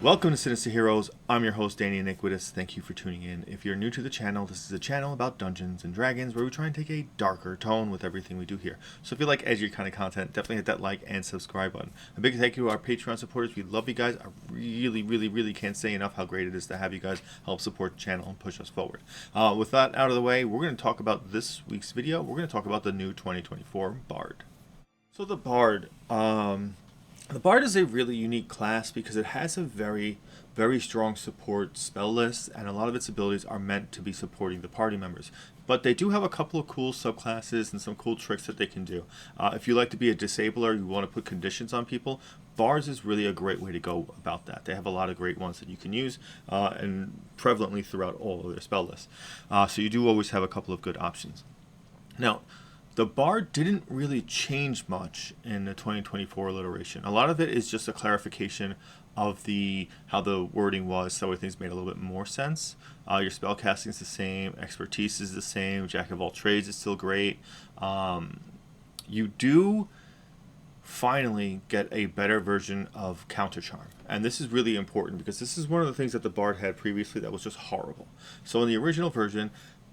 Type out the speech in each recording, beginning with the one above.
Welcome to Sinister Heroes. I'm your host, Danny Iniquitous. Thank you for tuning in. If you're new to the channel, this is a channel about Dungeons and Dragons where we try and take a darker tone with everything we do here. So if you like edgy kind of content, definitely hit that like and subscribe button. A big thank you to our Patreon supporters. We love you guys. I really can't say enough how great it is to have you guys help support the channel and push us forward. With that out of the way, we're going to talk about this week's video. We're going to talk about the new 2024 Bard. So the Bard, the Bard is a really unique class because it has a very strong support spell list, and a lot of its abilities are meant to be supporting the party members. But they do have a couple of cool subclasses and some cool tricks that they can do. If you like to be a disabler, you want to put conditions on people, Bards is really a great way to go about that. They have a lot of great ones that you can use and prevalently throughout all of their spell lists. So you do always have a couple of good options. Now, the Bard didn't really change much in the 2024 alliteration. A lot of it is just a clarification of how the wording was, so things made a little bit more sense. Your spell casting is the same, expertise is the same, jack of all trades is still great. You do finally get a better version of counter charm, and this is really important because this is one of the things that the Bard had previously that was just horrible. So in the original version,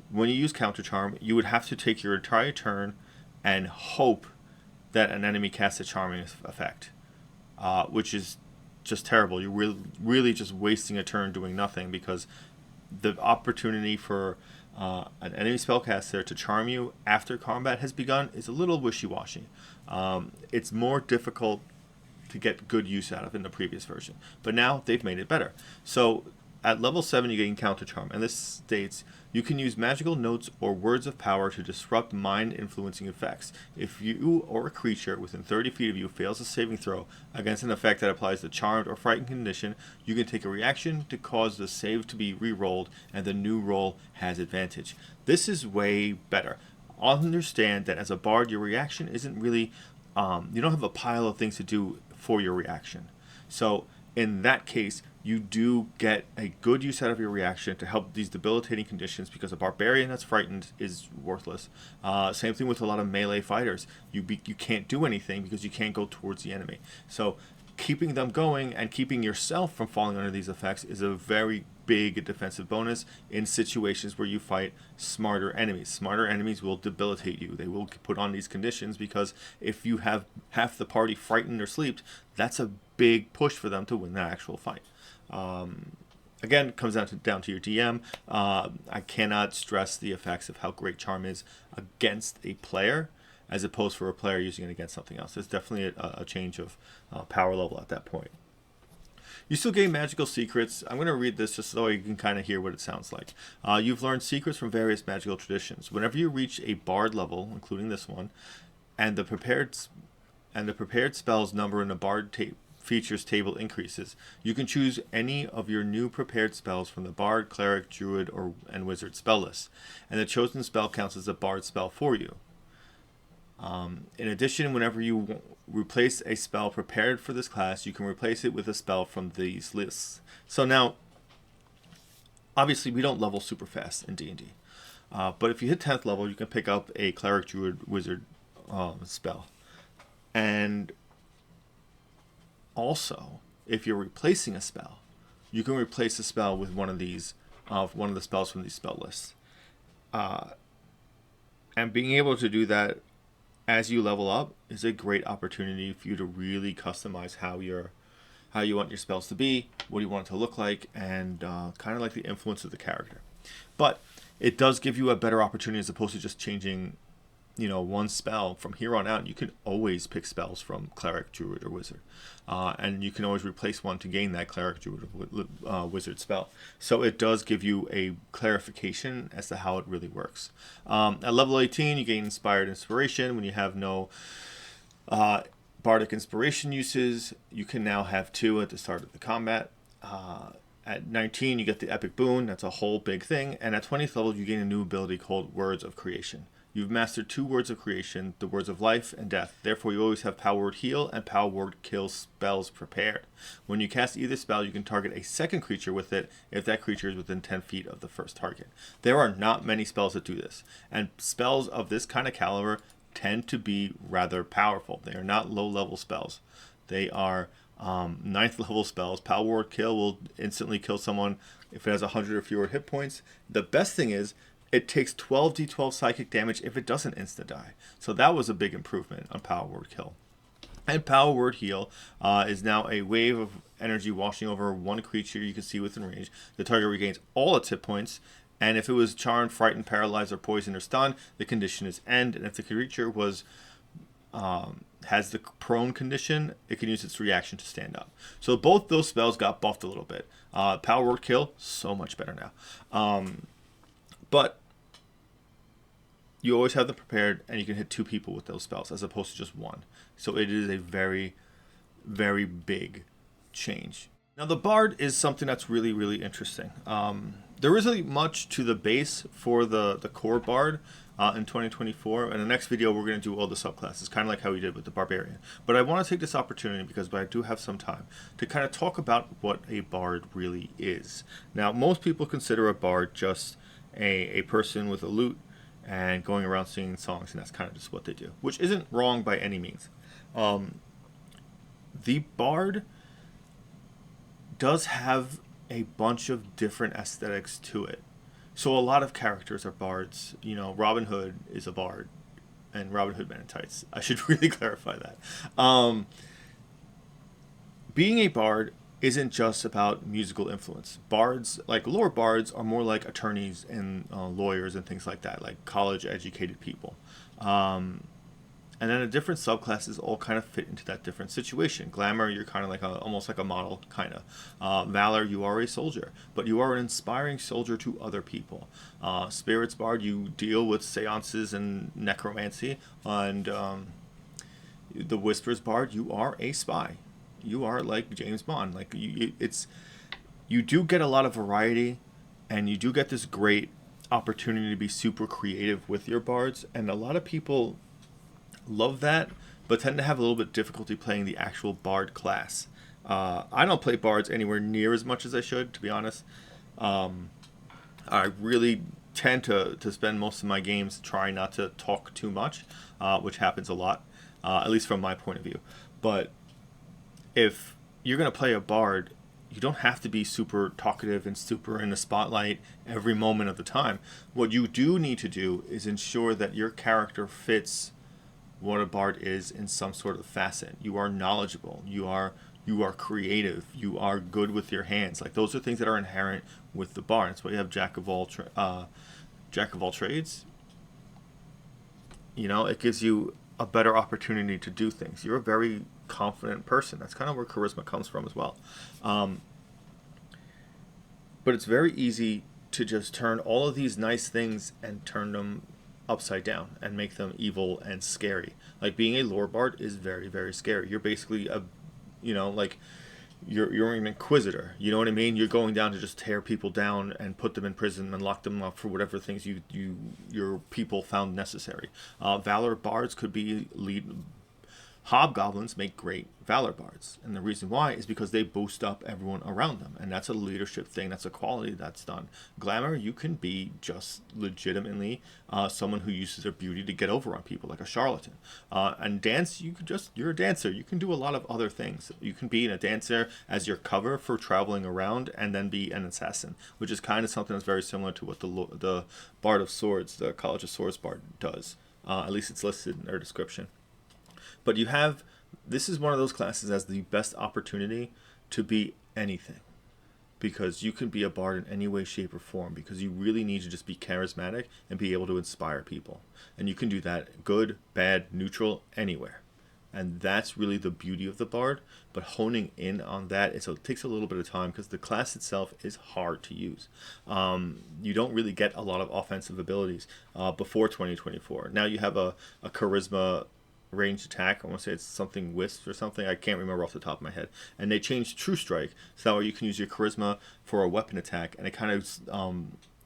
when you use counter charm, you would have to take your entire turn and hope that an enemy casts a charming effect, which is just terrible. You're really just wasting a turn doing nothing, because the opportunity for an enemy spellcaster to charm you after combat has begun is a little wishy-washy. It's more difficult to get good use out of in the previous version, but now they've made it better. So at level 7 you gain counter charm, and this states you can use magical notes or words of power to disrupt mind influencing effects. If you or a creature within 30 feet of you fails a saving throw against an effect that applies the charmed or frightened condition, you can take a reaction to cause the save to be re-rolled, and the new roll has advantage. This is way better. Understand that as a bard, your reaction isn't really you don't have a pile of things to do for your reaction. So in that case, you do get a good use out of your reaction to help these debilitating conditions, because a barbarian that's frightened is worthless. Same thing with a lot of melee fighters. You can't do anything because you can't go towards the enemy. So keeping them going and keeping yourself from falling under these effects is a very big defensive bonus in situations where you fight smarter enemies. Smarter enemies will debilitate you. They will put on these conditions, because if you have half the party frightened or sleeped, that's a big push for them to win the actual fight. Again, it comes down to your DM. I cannot stress the effects of how great charm is against a player, as opposed for a player using it against something else. There's definitely a change of power level at that point. You still gain magical secrets. I'm going to read this just so you can kind of hear what it sounds like. You've learned secrets from various magical traditions. Whenever you reach a bard level, including this one, and the prepared spells number in the bard features table increases, you can choose any of your new prepared spells from the bard, cleric, druid, and wizard spell lists, and the chosen spell counts as a bard spell for you. In addition, whenever you replace a spell prepared for this class, you can replace it with a spell from these lists. So now, obviously we don't level super fast in D&D, but if you hit 10th level, you can pick up a cleric, druid, wizard spell. And also, if you're replacing a spell, you can replace a spell with one of the spells from these spell lists. And being able to do that as you level up is a great opportunity for you to really customize how you want your spells to be, what you want it to look like, and kind of like the influence of the character. But it does give you a better opportunity, as opposed to just changing one spell. From here on out, you can always pick spells from cleric, druid, or wizard, and you can always replace one to gain that cleric, druid, or wizard spell. So it does give you a clarification as to how it really works. At level 18, you gain inspired inspiration. When you have no bardic inspiration uses, you can now have 2 at the start of the combat. At 19, you get the epic boon. That's a whole big thing. And at 20th level, you gain a new ability called Words of Creation. You've mastered 2 words of creation, the words of life and death. Therefore, you always have power word heal and power word kill spells prepared. When you cast either spell, you can target a second creature with it if that creature is within 10 feet of the first target. There are not many spells that do this, and spells of this kind of caliber tend to be rather powerful. They are not low-level spells. They are Ninth level spells. Power word kill will instantly kill someone if it has 100 or fewer hit points. The best thing is it takes 12d12 psychic damage if it doesn't insta die. So that was a big improvement on power word kill. And power word heal is now a wave of energy washing over one creature you can see within range. The target regains all its hit points, and if it was charmed, frightened, paralyzed, or poisoned or stunned, the condition is end. And if the creature was has the prone condition, it can use its reaction to stand up. So both those spells got buffed a little bit. Power word kill, so much better now. But you always have them prepared, and you can hit 2 people with those spells as opposed to just 1. So it is a very, very big change. Now the Bard is something that's really, really interesting. There isn't much to the base for the core Bard in 2024. In the next video, we're going to do all the subclasses, kind of like how we did with the Barbarian. But I want to take this opportunity, because I do have some time, to kind of talk about what a Bard really is. Now, most people consider a Bard just a person with a lute and going around singing songs, and that's kind of just what they do, which isn't wrong by any means. The Bard does have a bunch of different aesthetics to it. So a lot of characters are bards. You know, Robin Hood is a bard, and Robin Hood Men in Tights. I should really clarify that. Being a bard isn't just about musical influence. Bards, like lore bards, are more like attorneys and lawyers and things like that, like college-educated people. And then the different subclasses all kind of fit into that different situation. Glamour, you're kind of like almost like a model, kind of. Valor, you are a soldier, but you are an inspiring soldier to other people. Spirits Bard, you deal with seances and necromancy. And the Whispers Bard, you are a spy. You are like James Bond. Like you do get a lot of variety, and you do get this great opportunity to be super creative with your bards. And a lot of people love that, but tend to have a little bit difficulty playing the actual bard class. I don't play bards anywhere near as much as I should, to be honest. I really tend to spend most of my games trying not to talk too much, which happens a lot, at least from my point of view. But if you're going to play a bard, you don't have to be super talkative and super in the spotlight every moment of the time. What you do need to do is ensure that your character fits what a bard is in some sort of facet. You are knowledgeable. You are creative. You are good with your hands. Like, those are things that are inherent with the bard. That's why you have jack of all trades. You know, it gives you a better opportunity to do things. You're a very confident person. That's kind of where charisma comes from as well. But it's very easy to just turn all of these nice things and turn them upside down and make them evil and scary. Like, being a lore bard is very, very scary. You're basically you're an inquisitor. You know what I mean? You're going down to just tear people down and put them in prison and lock them up for whatever things your people found necessary. Valor bards could be hobgoblins make great valor bards, and the reason why is because they boost up everyone around them, and that's a leadership thing. That's a quality that's done. Glamour, you can be just legitimately someone who uses their beauty to get over on people, like a charlatan. And dance, you're a dancer. You can do a lot of other things. You can be a dancer as your cover for traveling around, and then be an assassin, which is kind of something that's very similar to what the Bard of Swords, the College of Swords Bard, does. At least it's listed in their description. But this is one of those classes that has the best opportunity to be anything, because you can be a bard in any way, shape, or form, because you really need to just be charismatic and be able to inspire people. And you can do that good, bad, neutral, anywhere. And that's really the beauty of the bard. But honing in on that, it takes a little bit of time, because the class itself is hard to use. You don't really get a lot of offensive abilities before 2024. Now you have a charisma ranged attack. I want to say it's something wisp or something. I can't remember off the top of my head. And they changed True Strike, so that way you can use your charisma for a weapon attack, and it kind of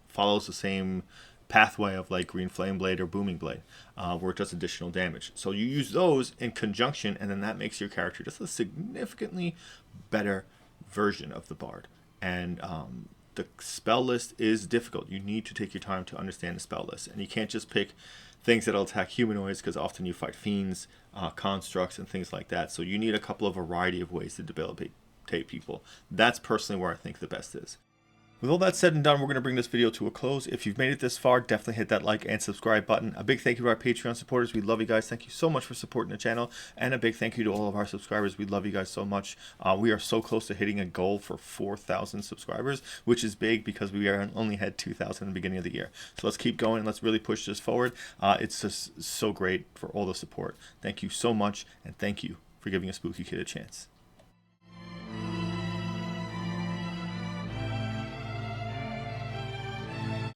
follows the same pathway of like Green Flame Blade or Booming Blade, where it does additional damage. So you use those in conjunction, and then that makes your character just a significantly better version of the bard. And the spell list is difficult. You need to take your time to understand the spell list, and you can't just pick things that'll attack humanoids, because often you fight fiends, constructs, and things like that. So you need a couple of variety of ways to debilitate people. That's personally where I think the best is. With all that said and done, we're going to bring this video to a close. If you've made it this far, definitely hit that like and subscribe button. A big thank you to our Patreon supporters. We love you guys. Thank you so much for supporting the channel. And a big thank you to all of our subscribers. We love you guys so much. We are so close to hitting a goal for 4,000 subscribers, which is big because we only had 2,000 in the beginning of the year. So let's keep going. Let's really push this forward. It's just so great for all the support. Thank you so much, and thank you for giving a spooky kid a chance.